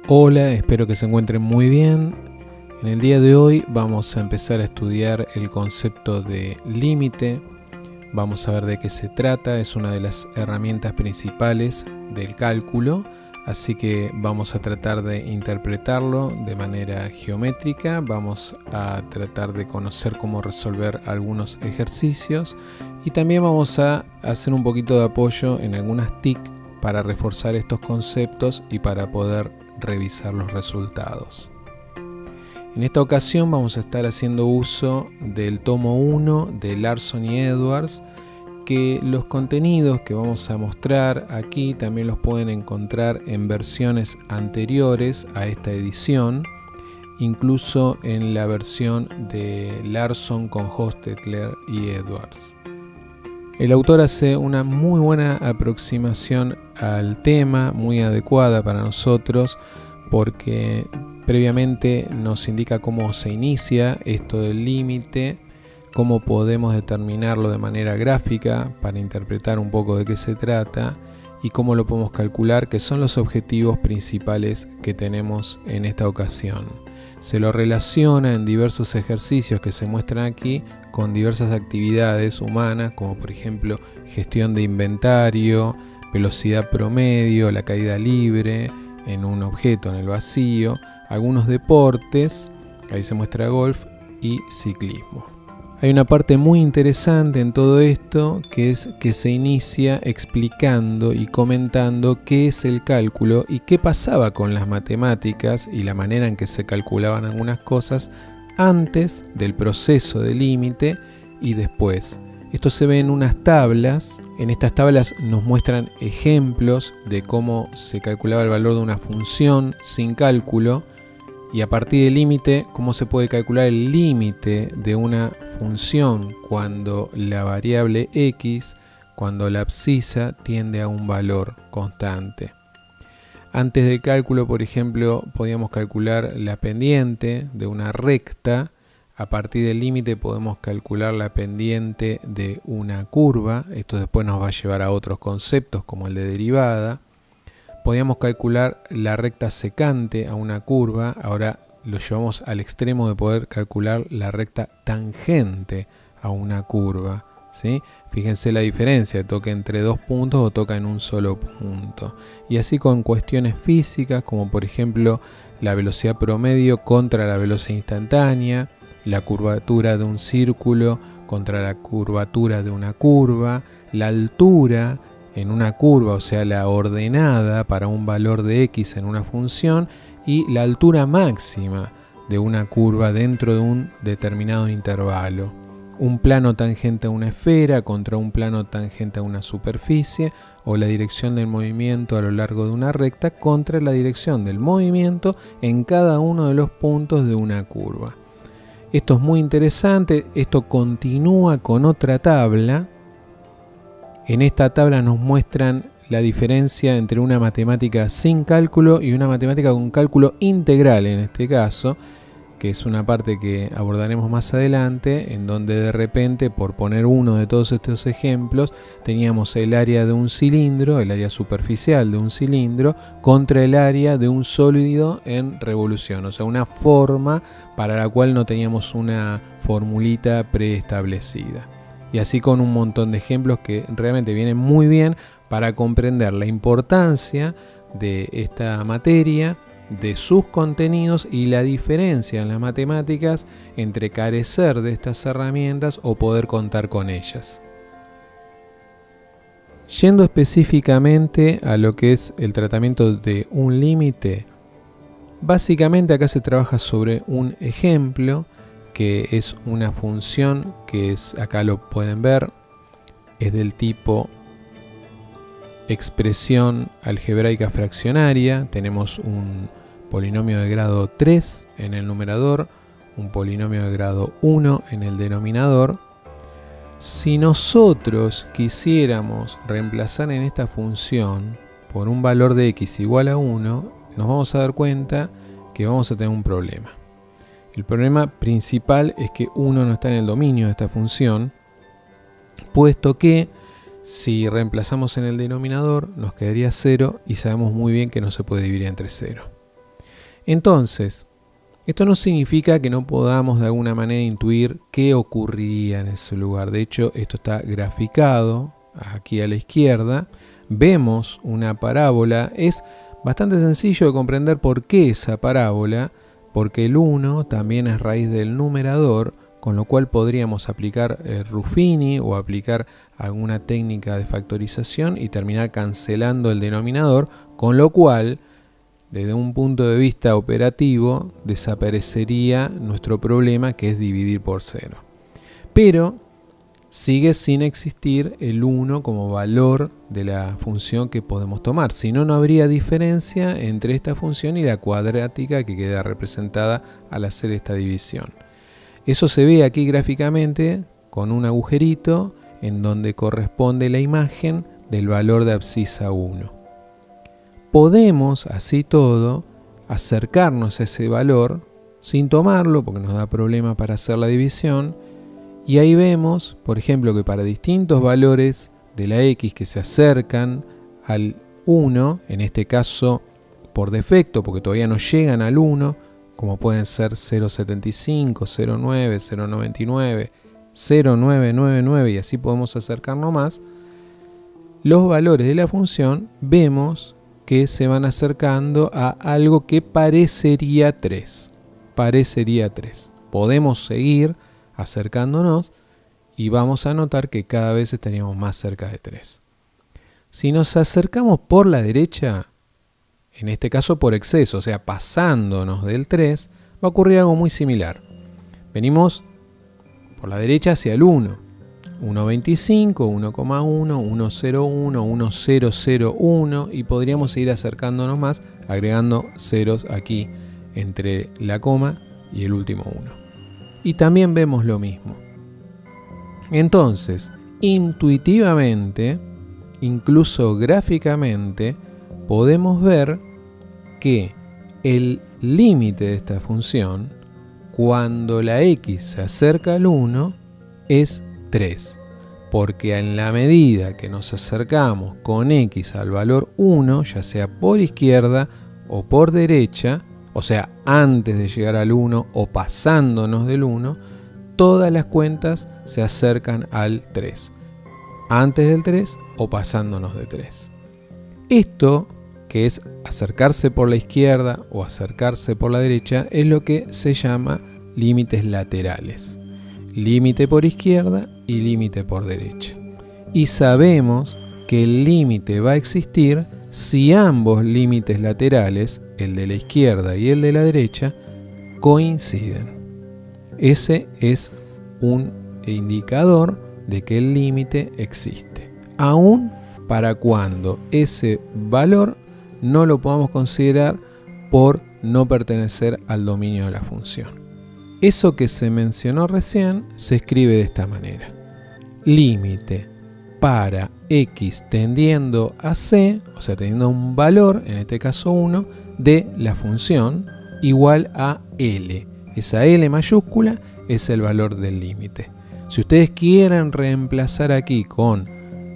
Hola, espero que se encuentren muy bien. En el día de hoy vamos a empezar a estudiar el concepto de límite. Vamos a ver de qué se trata, es una de las herramientas principales del cálculo, así que vamos a tratar de interpretarlo de manera geométrica, vamos a tratar de conocer cómo resolver algunos ejercicios y también vamos a hacer un poquito de apoyo en algunas TIC para reforzar estos conceptos y para poder revisar los resultados. En esta ocasión vamos a estar haciendo uso del tomo 1 de Larson y Edwards, que los contenidos que vamos a mostrar aquí también los pueden encontrar en versiones anteriores a esta edición, incluso en la versión de Larson con Hostetler y Edwards. El autor hace una muy buena aproximación al tema, muy adecuada para nosotros, porque previamente nos indica cómo se inicia esto del límite, cómo podemos determinarlo de manera gráfica para interpretar un poco de qué se trata y cómo lo podemos calcular, que son los objetivos principales que tenemos en esta ocasión. Se lo relaciona en diversos ejercicios que se muestran aquí con diversas actividades humanas, como por ejemplo gestión de inventario, velocidad promedio, la caída libre en un objeto en el vacío, algunos deportes, ahí se muestra golf y ciclismo. Hay una parte muy interesante en todo esto, que es que se inicia explicando y comentando qué es el cálculo y qué pasaba con las matemáticas y la manera en que se calculaban algunas cosas antes del proceso de límite y después. Esto se ve en unas tablas. En estas tablas nos muestran ejemplos de cómo se calculaba el valor de una función sin cálculo y a partir del límite, cómo se puede calcular el límite de una función cuando la variable x, cuando la abscisa tiende a un valor constante. Antes del cálculo, por ejemplo, podíamos calcular la pendiente de una recta. A partir del límite podemos calcular la pendiente de una curva. Esto después nos va a llevar a otros conceptos como el de derivada. Podíamos calcular la recta secante a una curva. Ahora lo llevamos al extremo de poder calcular la recta tangente a una curva, ¿sí? Fíjense la diferencia, toca entre dos puntos o toca en un solo punto. Y así con cuestiones físicas, como por ejemplo la velocidad promedio contra la velocidad instantánea, la curvatura de un círculo contra la curvatura de una curva, la altura en una curva, o sea la ordenada para un valor de x en una función, y la altura máxima de una curva dentro de un determinado intervalo. Un plano tangente a una esfera contra un plano tangente a una superficie, o la dirección del movimiento a lo largo de una recta contra la dirección del movimiento en cada uno de los puntos de una curva. Esto es muy interesante. Esto continúa con otra tabla. En esta tabla nos muestran la diferencia entre una matemática sin cálculo y una matemática con cálculo integral en este caso, que es una parte que abordaremos más adelante, en donde de repente, por poner uno de todos estos ejemplos, teníamos el área de un cilindro, el área superficial de un cilindro, contra el área de un sólido en revolución, o sea, una forma para la cual no teníamos una formulita preestablecida. Y así con un montón de ejemplos que realmente vienen muy bien para comprender la importancia de esta materia, de sus contenidos y la diferencia en las matemáticas entre carecer de estas herramientas o poder contar con ellas. Yendo específicamente a lo que es el tratamiento de un límite, básicamente acá se trabaja sobre un ejemplo que es una función que es, acá lo pueden ver, es del tipo expresión algebraica fraccionaria. Tenemos un polinomio de grado 3 en el numerador, un polinomio de grado 1 en el denominador. Si nosotros quisiéramos reemplazar en esta función por un valor de x igual a 1, nos vamos a dar cuenta que vamos a tener un problema. El problema principal es que 1 no está en el dominio de esta función, puesto que si reemplazamos en el denominador nos quedaría 0 y sabemos muy bien que no se puede dividir entre 0. Entonces, esto no significa que no podamos de alguna manera intuir qué ocurriría en ese lugar. De hecho, esto está graficado aquí a la izquierda. Vemos una parábola. Es bastante sencillo de comprender por qué esa parábola, porque el 1 también es raíz del numerador, con lo cual podríamos aplicar Ruffini o aplicar alguna técnica de factorización y terminar cancelando el denominador, con lo cual, desde un punto de vista operativo, desaparecería nuestro problema, que es dividir por 0. Pero sigue sin existir el 1 como valor de la función que podemos tomar. Si no, no habría diferencia entre esta función y la cuadrática que queda representada al hacer esta división. Eso se ve aquí gráficamente con un agujerito en donde corresponde la imagen del valor de abscisa 1. Podemos, así todo, acercarnos a ese valor sin tomarlo porque nos da problema para hacer la división. Y ahí vemos, por ejemplo, que para distintos valores de la x que se acercan al 1, en este caso por defecto, porque todavía no llegan al 1, como pueden ser 0,75, 0,9, 0,99, 0,999 y así podemos acercarnos más, los valores de la función vemos que se van acercando a algo que parecería 3. Parecería 3. Podemos seguir acercándonos y vamos a notar que cada vez estaríamos más cerca de 3. Si nos acercamos por la derecha, en este caso por exceso, o sea, pasándonos del 3, va a ocurrir algo muy similar. Venimos por la derecha hacia el 1. 1.25, 1,1, 1,01, 1,001 y podríamos seguir acercándonos más agregando ceros aquí entre la coma y el último 1. Y también vemos lo mismo. Entonces, intuitivamente, incluso gráficamente, podemos ver que el límite de esta función, cuando la x se acerca al 1, es 3. Porque en la medida que nos acercamos con x al valor 1, ya sea por izquierda o por derecha, o sea, antes de llegar al 1 o pasándonos del 1, todas las cuentas se acercan al 3. Antes del 3 o pasándonos de 3. Esto, que es acercarse por la izquierda o acercarse por la derecha, es lo que se llama límites laterales. Límite por izquierda y límite por derecha. Y sabemos que el límite va a existir si ambos límites laterales, el de la izquierda y el de la derecha, coinciden. Ese es un indicador de que el límite existe, aun para cuando ese valor no lo podamos considerar por no pertenecer al dominio de la función. Eso que se mencionó recién se escribe de esta manera. Límite para x tendiendo a c, o sea, teniendo un valor, en este caso 1, de la función igual a L. Esa L mayúscula es el valor del límite. Si ustedes quieren reemplazar aquí con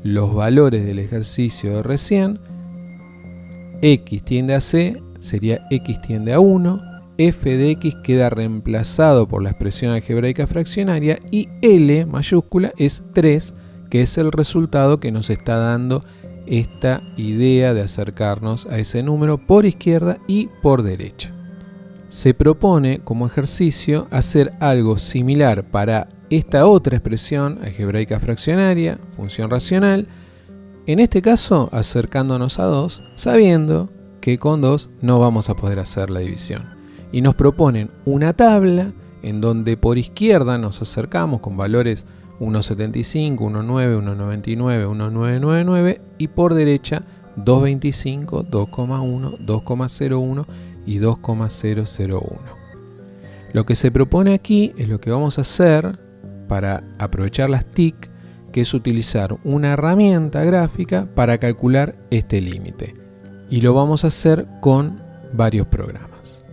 los valores del ejercicio de recién, x tiende a c sería x tiende a 1, f de x queda reemplazado por la expresión algebraica fraccionaria y L mayúscula es 3, que es el resultado que nos está dando esta idea de acercarnos a ese número por izquierda y por derecha. Se propone como ejercicio hacer algo similar para esta otra expresión algebraica fraccionaria, función racional, en este caso acercándonos a 2, sabiendo que con 2 no vamos a poder hacer la división. Y nos proponen una tabla en donde por izquierda nos acercamos con valores 1,75, 1,9, 1,99, 1,999 y por derecha 2,25, 2,1, 2,01 y 2,001. Lo que se propone aquí es lo que vamos a hacer para aprovechar las TIC, que es utilizar una herramienta gráfica para calcular este límite. Y lo vamos a hacer con varios programas.